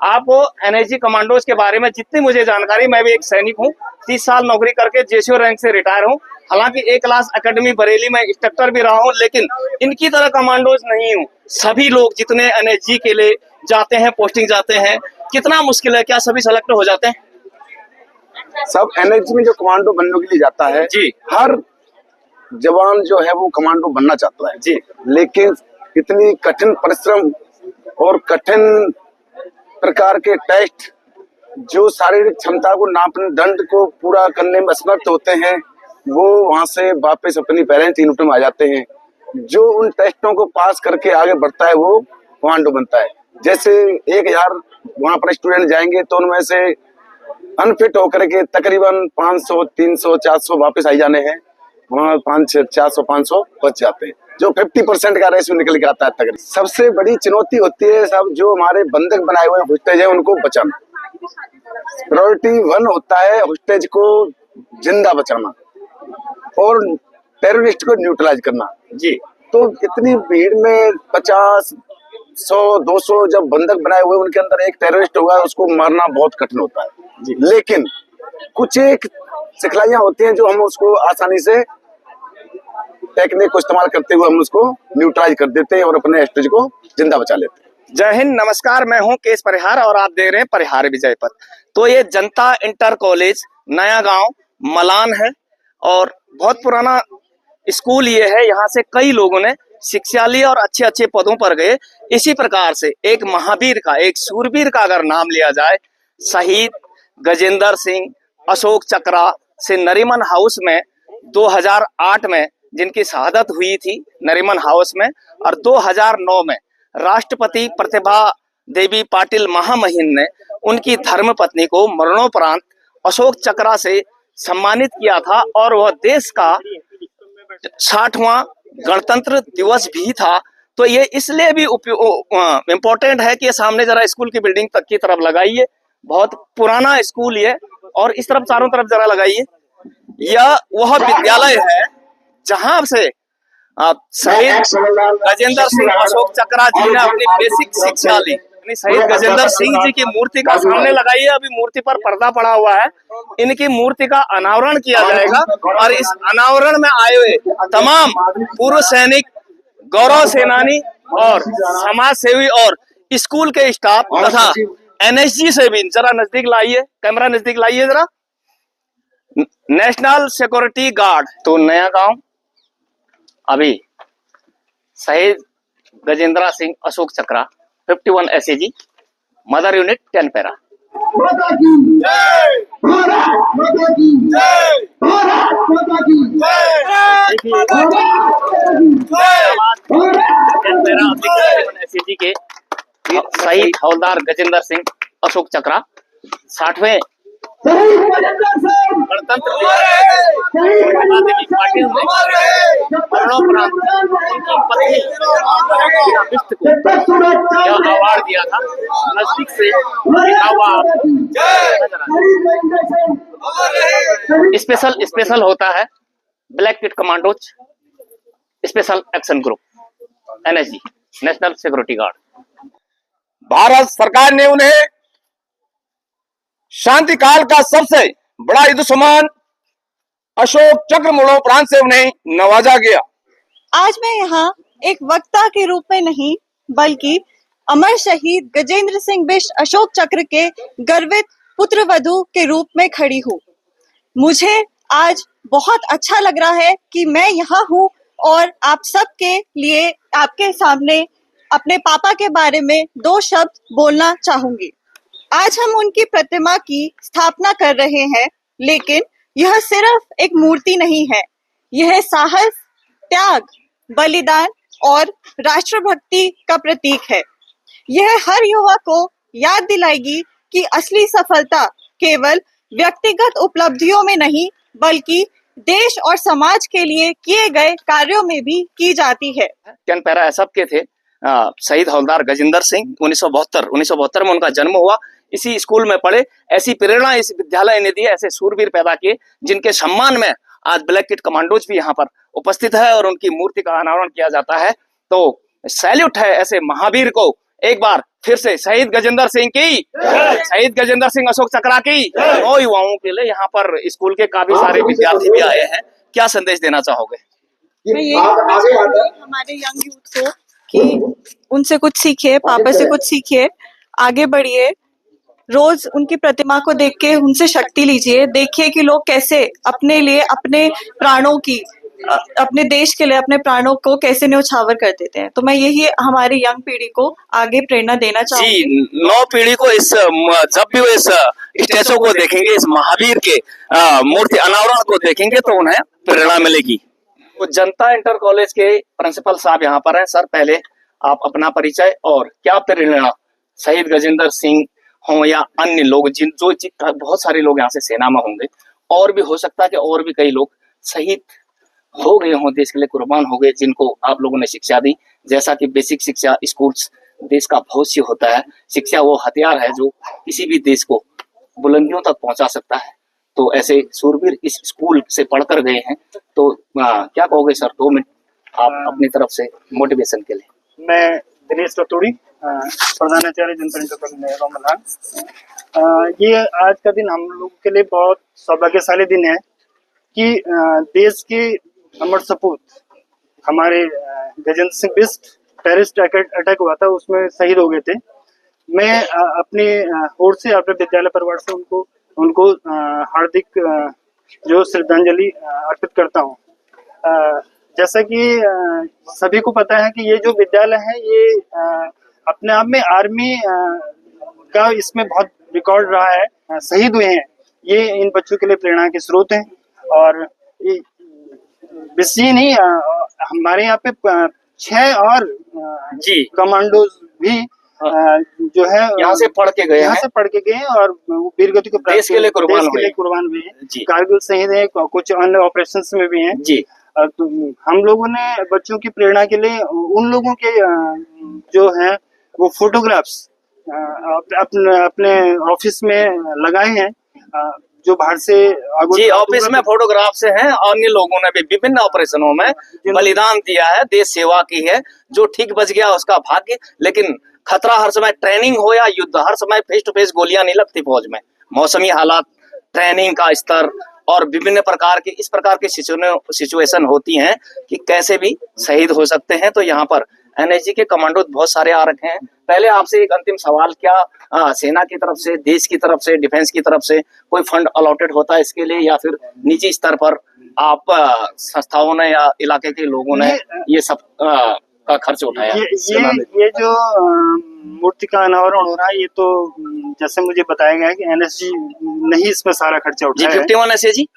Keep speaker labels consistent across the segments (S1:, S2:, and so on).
S1: आप NSG commandos के बारे में जितनी मुझे जानकारी, मैं भी एक सैनिक हूँ, 30 साल नौकरी करके जेसीओ रैंक से रिटायर हूँ। हालांकि ए क्लास एकेडमी बरेली में इंस्ट्रक्टर भी रहा हूँ, लेकिन इनकी तरह कमांडोज नहीं हूँ। सभी लोग जितने एनएसजी के लिए जाते हैं, पोस्टिंग जाते हैं, कितना मुश्किल है, क्या सभी सेलेक्ट हो जाते हैं?
S2: सब एनएसजी में जो कमांडो बनने के लिए जाता है
S1: जी,
S2: हर जवान जो है वो कमांडो बनना चाहता है
S1: जी,
S2: लेकिन इतनी कठिन परिश्रम और कठिन प्रकार के टेस्ट जो शारीरिक क्षमता को नापने दंड को पूरा करने में असमर्थ होते हैं, वो वहां से वापस अपनी पेरेंट्स यूनिट में आ जाते हैं। जो उन टेस्टों को पास करके आगे बढ़ता है वो कमांडो बनता है। जैसे 1000 वहां पर स्टूडेंट जाएंगे तो उनमें से अनफिट होकर के तकरीबन 500, 300, 400 वापस आई जाने हैं। वहाँ 400, 500 बच जाते हैं, जो 50% का रेशियो निकल के आता है तकरीबन। सबसे बड़ी चुनौती होती है सब जो हमारे बंधक बनाए हुए होस्टेज है उनको बचाना। प्रायोरिटी 1 होता है होस्टेज को जिंदा बचाना और टेररिस्ट को न्यूट्रलाइज करना।
S1: जी।
S2: तो इतनी भीड़ में 50, 100, 200 जब बंधक बनाए हुए उनके अंदर एक टेररिस्ट होगा, उसको मारना बहुत कठिन होता है। लेकिन कुछ एक सिखलाइयां होती हैं जो हम उसको आसानी से टेक्निक को इस्तेमाल करते हुए हम उसको न्यूट्रलाइज कर देते हैं और अपने स्टेज को जिंदा बचा लेते हैं।
S1: जय हिंद, नमस्कार, मैं हूं केस परिहार और आप देख रहे हैं परिहार विजय पथ। तो ये जनता इंटर कॉलेज नया गांव मलान है और बहुत पुराना स्कूल ये है। यहाँ से कई लोगों ने शिक्षा ली और अच्छे अच्छे पदों पर गए। इसी प्रकार से एक महावीर का, एक सूरवीर का अगर नाम लिया जाए, शहीद गजेंद्र सिंह अशोक चक्रा से नरीमन हाउस में 2008 में जिनकी शहादत हुई थी नरीमन हाउस में, और 2009 में राष्ट्रपति प्रतिभा देवी पाटिल महामहिम ने उनकी धर्मपत्नी को मरणोपरांत अशोक चक्रा से सम्मानित किया था। और वह देश का 60वां गणतंत्र दिवस भी था। तो ये इसलिए भी इम्पोर्टेंट है कि ये सामने जरा स्कूल की बिल्डिंग तक की तरफ लगाइए, बहुत पुराना स्कूल ये, और इस तरफ चारों तरफ जरा लगाइए। यह वह विद्यालय है जहां से शहीद गजेंद्र सिंह अशोक चक्रा जी ने अपनी बेसिक शिक्षा ली। शहीद गजेंद्र सिंह जी की मूर्ति का सामने लगाइए, अभी मूर्ति पर पर्दा पड़ा हुआ है। इनकी मूर्ति का अनावरण किया जाएगा और इस अनावरण में आए हुए तमाम पूर्व सैनिक, गौरव सेनानी और समाज सेवी और स्कूल के स्टाफ तथा एनएसजी से भी, जरा नजदीक लाइए, कैमरा नजदीक लाइए जरा, नेशनल सिक्योरिटी गार्ड। तो नया गांव अभी शहीद गजेंद्र सिंह अशोक चक्रा 51 SAG mother unit 10 para. SAG के शहीद हवलदार गजेंद्र सिंह अशोक चक्रा 60वें गणतंत्र पाटिल ने मरणोपरांत उनकी पत्नी बिष्ट को यह अवार्ड दिया था। नजदीक से स्पेशल होता है black kit commandos special action group NSG, national security guard.
S3: Bharat सरकार ने उन्हें शांति काल का सबसे बड़ा युद्ध सम्मान अशोक चक्र मरणोपरांत से उन्हें नवाजा गया।
S4: आज मैं यहाँ एक वक्ता के रूप में नहीं बल्कि अमर शहीद गजेंद्र सिंह बिष्ट अशोक चक्र के गर्वित पुत्र वधू के रूप में खड़ी हूँ। मुझे आज बहुत अच्छा लग रहा है कि मैं यहाँ हूँ और आप सबके लिए आपके सामने अपने पापा के बारे में 2 शब्द बोलना चाहूंगी। आज हम उनकी प्रतिमा की स्थापना कर रहे हैं, लेकिन यह सिर्फ एक मूर्ति नहीं है, यह साहस, त्याग, बलिदान और राष्ट्रभक्ति का प्रतीक है। यह हर युवा को याद दिलाएगी कि असली सफलता केवल व्यक्तिगत उपलब्धियों में नहीं बल्कि देश और समाज के लिए किए गए कार्यों में भी की जाती है।
S1: 10 पैरा एसएफ के थे शहीद हवलदार गजेंद्र सिंह। 1972 में उनका जन्म हुआ। इसी स्कूल में पढ़े। ऐसी प्रेरणा इस विद्यालय ने दी, ऐसे सूरवीर पैदा किए जिनके सम्मान में आज ब्लैक किट कमांडोज भी यहाँ पर उपस्थित है और उनकी मूर्ति का अनावरण किया जाता है। तो सैल्यूट है ऐसे महावीर को। एक बार फिर से शहीद गजेंद्र सिंह की, शहीद गजेंद्र सिंह अशोक चक्रा की। और युवाओं के लिए यहाँ पर स्कूल के काफी सारे विद्यार्थी भी आए हैं, क्या संदेश देना चाहोगे?
S4: मैं यही कहना चाहूंगी हमारे यंग यूथ को कि उनसे कुछ सीखिए, पापा से कुछ सीखिए, आगे बढ़िए, रोज उनकी प्रतिमा को देख के उनसे शक्ति लीजिए, देखिए कि लोग कैसे अपने लिए अपने प्राणों की अपने देश के लिए अपने प्राणों को कैसे न्यौछावर कर देते हैं। तो मैं यही हमारी यंग पीढ़ी को आगे प्रेरणा देना चाहूंगी।
S1: जी, नौ पीढ़ी को जब भी वो इस स्टैचू को देखेंगे, इस महावीर के मूर्ति अनावरण को देखेंगे तो उन्हें प्रेरणा मिलेगी। तो जनता इंटर कॉलेज के प्रिंसिपल साहब यहाँ पर हैं। सर, पहले आप अपना परिचय और क्या प्रेरणा शहीद गजेंद्र सिंह हों या अन्य लोग बहुत सारे लोग यहाँ से सेना में होंगे, और भी हो सकता है कि और भी कई लोग शहीद हो गए हों, देश के लिए कुर्बान हो गए, जिनको आप लोगों ने शिक्षा दी। जैसा कि बेसिक शिक्षा स्कूल्स देश का भविष्य होता है, शिक्षा वो हथियार है जो किसी भी देश को बुलंदियों तक पहुंचा सकता है। तो ऐसे सूरवीर इस स्कूल से पढ़कर गए हैं, तो क्या कहोगे सर, 2 मिनट आप अपनी तरफ से मोटिवेशन के लिए।
S5: मैं दिनेश रतोड़ी, प्रधानाचार्य जनता इंटर कॉलेज मलान। ये आज का दिन हम लोगों के लिए बहुत सौभाग्यशाली दिन है कि देश के अमर सपूत हमारे गजेंद्र सिंह बिष्ट टेररिस्ट अटैक हुआ था, उसमें शहीद हो गए थे। मैं अपनी ओर से अपने विद्यालय परिवार से उनको हार्दिक जो श्रद्धांजलि अर्पित करता हूँ। जैसा कि सभी को पता है कि ये जो विद्यालय है ये अपने आप में आर्मी का इसमें बहुत रिकॉर्ड रहा है, शहीद हुए हैं, ये इन बच्चों के लिए प्रेरणा के स्रोत हैं। और बस ये नहीं, हमारे यहाँ पे 6 और
S1: जी
S5: कमांडोज भी जो है
S1: यहाँ से पढ़ के गए
S5: हैं और वीरगति को
S1: देश के लिए
S5: कुर्बान हुए हैं, कारगिल शहीद हैं, कुछ अन्य ऑपरेशंस में भी हैं
S1: जी।
S5: तो हम लोगों ने बच्चों की प्रेरणा के लिए उन लोगों के जो है वो फोटोग्राफ्स अपने ऑफिस में लगाए हैं, जो बाहर से
S1: जी ऑफिस में फोटोग्राफ से हैं। अन्य लोगों ने भी विभिन्न ऑपरेशनों में बलिदान दिया है, देश सेवा की है। जो ठीक बच गया उसका भाग्य, लेकिन खतरा हर समय, ट्रेनिंग हो या युद्ध, हर समय फेस टू फेस गोलियां नहीं लगती फौज में। मौसमी हालात, ट्रेनिंग का स्तर और विभिन्न प्रकार की इस प्रकार की सिचुएशन होती हैं कि कैसे भी शहीद हो सकते हैं। तो यहाँ पर एनएसजी के कमांडो बहुत सारे आ रखे हैं। पहले आपसे एक अंतिम सवाल, क्या सेना की तरफ से, देश की तरफ से, डिफेंस की तरफ से कोई फंड अलॉटेड होता है इसके लिए, या फिर निजी स्तर पर आप संस्थाओं ने या इलाके के लोगों ने ये सब का खर्च उठाया?
S5: ये जो मूर्ति का अनावरण हो रहा है, ये तो जैसे मुझे बताया गया है कि एनएसजी नहीं इसमें सारा खर्चा उठाया है।
S1: 51 एसएजी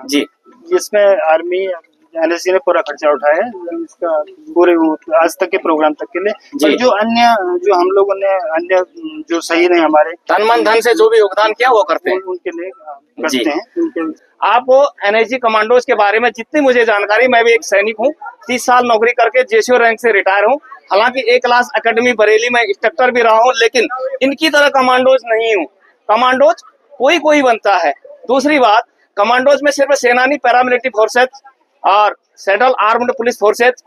S1: जी,
S5: इसमें आर्मी एनएसजी ने पूरा खर्चा उठाया है इसका पूरे आज तक के प्रोग्राम तक के लिए। पर जो अन्य जो हम लोगों ने अन्य जो शहीद हैं हमारे,
S1: तन मन धन से जो भी योगदान किया वो करते हैं,
S5: उनके लिए करते हैं।
S1: आप एनएसजी कमांडोज के बारे में जितनी मुझे जानकारी, मैं भी एक सैनिक हूँ, 30 साल नौकरी करके जेसीओ रैंक से रिटायर हूँ। हालांकि A क्लास अकेडमी बरेली में इंस्ट्रक्टर भी रहा हूँ, लेकिन इनकी तरह कमांडोज नहीं हूँ। कमांडोज कोई बनता है। दूसरी बात, कमांडोज में सिर्फ सेनानी, पैरामिलिट्री फोर्सेज और सेंट्रल आर्म्ड पुलिस फोर्सेज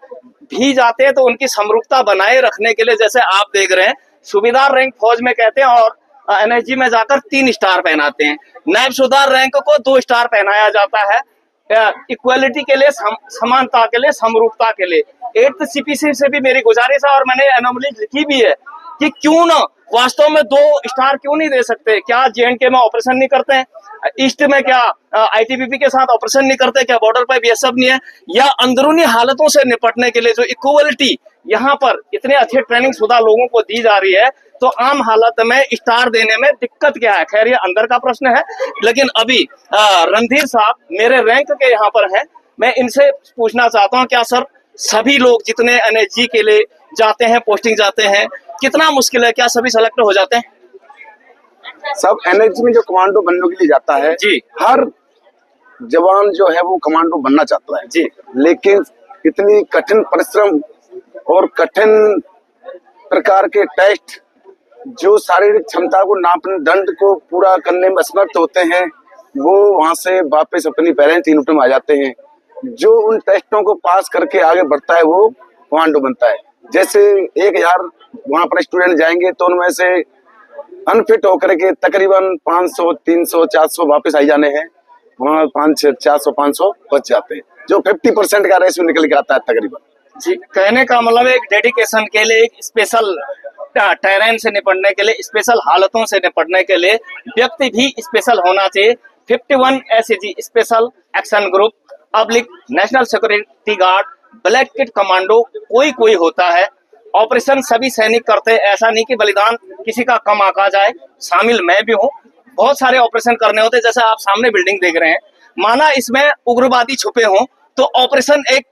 S1: भी जाते हैं, तो उनकी समरूपता बनाए रखने के लिए, जैसे आप देख रहे हैं, सूबेदार रैंक फौज में कहते हैं और एनएसजी में जाकर 3 स्टार पहनाते हैं। नायब सूबेदार रैंक को 2 स्टार पहनाया जाता है, इक्वालिटी के लिए, समानता के लिए, समरूपता के लिए। 8th CPC से भी मेरी गुजारिश है और मैंने एनोमली लिखी भी है कि क्यों ना वास्तव में 2 स्टार क्यों नहीं दे सकते? क्या JNK में ऑपरेशन नहीं करते हैं? ईस्ट में क्या ITBP के साथ ऑपरेशन नहीं करते? क्या बॉर्डर पर BSF नहीं है? या अंदरूनी हालतों से निपटने के लिए जो इक्वलिटी यहाँ पर इतने अच्छे ट्रेनिंग शुदा लोगों को दी जा रही है, तो आम हालत में स्टार देने में दिक्कत क्या है? खैर, ये अंदर का प्रश्न है। लेकिन अभी रणधीर साहब मेरे रैंक के यहाँ पर हैं, मैं इनसे पूछना चाहता हूँ, क्या सर सभी लोग जितने एनएसजी के लिए जाते हैं, पोस्टिंग जाते हैं, कितना मुश्किल है? क्या सभी सेलेक्ट हो जाते हैं?
S2: सब एनएसजी में जो कमांडो बनने के लिए जाता है
S1: जी,
S2: हर जवान जो है वो कमांडो बनना चाहता है
S1: जी,
S2: लेकिन इतनी कठिन परिश्रम और कठिन प्रकार के टेस्ट, जो शारीरिक क्षमता को नापने, दंड को पूरा करने में असमर्थ होते हैं, वो वहां से वापस अपनी पेरेंट्स यूनिट में आ जाते हैं। जो उन टेस्टों को पास करके आगे बढ़ता है वो कमांडो बनता है। जैसे 1000 वहां पर स्टूडेंट जाएंगे तो उनमें से अनफिट होकर के तकरीबन 500, 300, 400 वापस आई जाने हैं, वहाँ 400, 500 बच जाते हैं, जो 50% का रेशियो निकल के आता है तकरीबन।
S1: जी, कहने का मतलब एक डेडिकेशन के लिए, एक स्पेशल टेरेन से निपटने के लिए, स्पेशल हालतों से निपटने के लिए व्यक्ति भी स्पेशल होना चाहिए। 51 SAG special action group public national security guard black kit commando कोई होता है। ऑपरेशन सभी सैनिक करते हैं, ऐसा नहीं कि बलिदान किसी का कम आका जाए, शामिल मैं भी हूँ। बहुत सारे ऑपरेशन करने होते हैं, जैसे आप सामने बिल्डिंग देख रहे हैं, माना इसमें उग्रवादी छुपे हों तो ऑपरेशन एक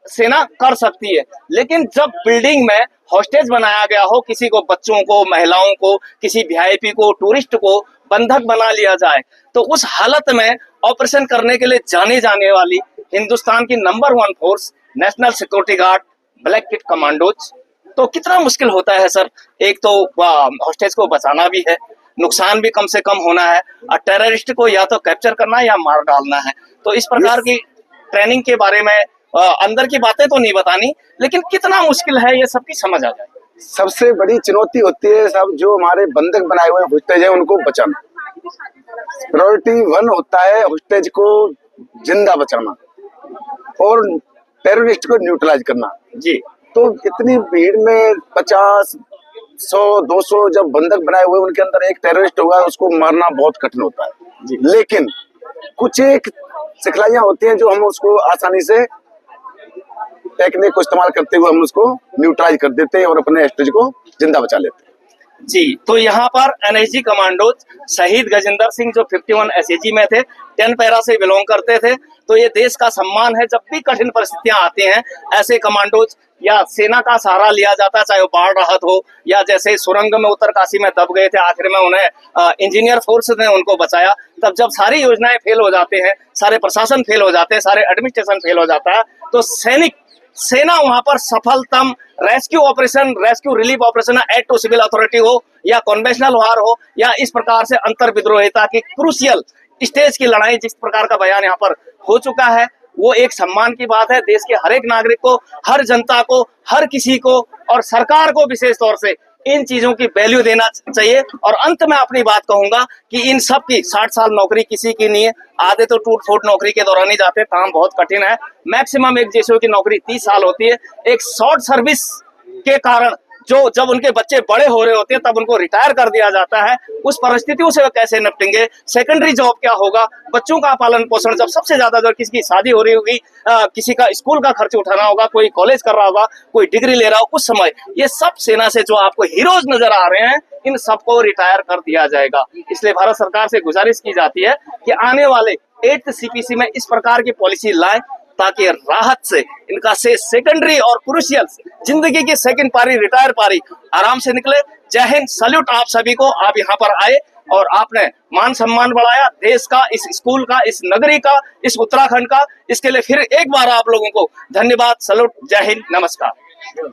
S1: सेना कर सकती है, लेकिन जब बिल्डिंग में हॉस्टेज बनाया गया हो, किसी को, बच्चों को, महिलाओं को, किसी वीआईपी को, टूरिस्ट को बंधक बना लिया जाए, तो उस हालत में ऑपरेशन करने के लिए जाने वाली हिंदुस्तान की number 1 force national security guard black kit commandos, तो कितना मुश्किल होता है सर। एक तो हॉस्टेज को बचाना भी है, नुकसान भी कम से कम होना है, और टेररिस्ट को या तो कैप्चर करना है या मार डालना है। तो इस प्रकार की ट्रेनिंग के बारे में अंदर की बातें तो नहीं बतानी, लेकिन कितना मुश्किल है ये सबकी समझ आ जाए।
S2: सबसे बड़ी चुनौती होती है सब जो हमारे बंधक बनाए हुए हॉस्टेज है उनको बचाना। प्रायोरिटी 1 होता है हॉस्टेज को जिंदा बचाना और टेररिस्ट को न्यूट्रलाइज करना।
S1: जी,
S2: तो इतनी भीड़ में 50, 100, 200 जब बंधक बनाए हुए उनके अंदर एक टेररिस्ट होगा, उसको मारना बहुत कठिन होता है
S1: जी।
S2: लेकिन कुछ एक सिखलाइयां होती हैं जो हम उसको आसानी से टेक्निक को इस्तेमाल करते हुए हम उसको न्यूट्रलाइज कर देते हैं और अपने हॉस्टेज को जिंदा बचा लेते हैं।
S1: जी, तो यहाँ पर एनएसजी कमांडोज शहीद गजेंद्र सिंह जो 51 एसएजी में थे, 10 पैरा से बिलोंग करते थे, तो ये देश का सम्मान है। जब भी कठिन परिस्थितियां आती हैं, ऐसे कमांडोज या सेना का सहारा लिया जाता है, चाहे वो बाढ़ राहत हो या जैसे सुरंग में उत्तरकाशी में दब गए थे, आखिर में उन्हें इंजीनियर फोर्स ने उनको बचाया। तब जब सारी योजनाएं फेल हो जाते हैं, सारे प्रशासन फेल हो जाते हैं, सारे एडमिनिस्ट्रेशन फेल हो जाता है, तो सेना वहां पर सफलतम rescue operation, rescue relief operation, aid to civil authority हो या कन्वेंशनल वार हो या इस प्रकार से अंतर विद्रोहिता की क्रूशियल स्टेज की लड़ाई, जिस प्रकार का बयान यहाँ पर हो चुका है, वो एक सम्मान की बात है। देश के हर एक नागरिक को, हर जनता को, हर किसी को और सरकार को विशेष तौर से इन चीजों की वैल्यू देना चाहिए। और अंत में अपनी बात कहूंगा कि इन सब की 60 साल नौकरी किसी की नहीं है। आधे तो टूट फूट नौकरी के दौरान ही जाते, काम बहुत कठिन है। मैक्सिमम एक जेसीओ की नौकरी 30 साल होती है। एक शॉर्ट सर्विस के कारण जो जब उनके बच्चे बड़े हो रहे होते हैं तब उनको रिटायर कर दिया जाता है, उस परिस्थितियों से वो कैसे निपटेंगे, सेकेंडरी जॉब क्या होगा, बच्चों का पालन पोषण, जब सबसे ज्यादा जब किसी की शादी हो रही होगी, किसी का स्कूल का खर्च उठाना होगा, कोई कॉलेज कर रहा होगा, कोई डिग्री ले रहा हो, उस समय ये सब सेना से जो आपको हीरोज नजर आ रहे हैं, इन सबको रिटायर कर दिया जाएगा। इसलिए भारत सरकार से गुजारिश की जाती है कि आने वाले 8th CPC में इस प्रकार की पॉलिसी लाए ताकि राहत से इनका से सेकेंडरी और क्रूशियल जिंदगी की सेकंड पारी, रिटायर पारी आराम से निकले। जय हिंद, सैल्यूट आप सभी को। आप यहाँ पर आए और आपने मान सम्मान बढ़ाया देश का, इस स्कूल का, इस नगरी का, इस उत्तराखंड का। इसके लिए फिर एक बार आप लोगों को धन्यवाद, सैल्यूट, जय हिंद, नमस्कार।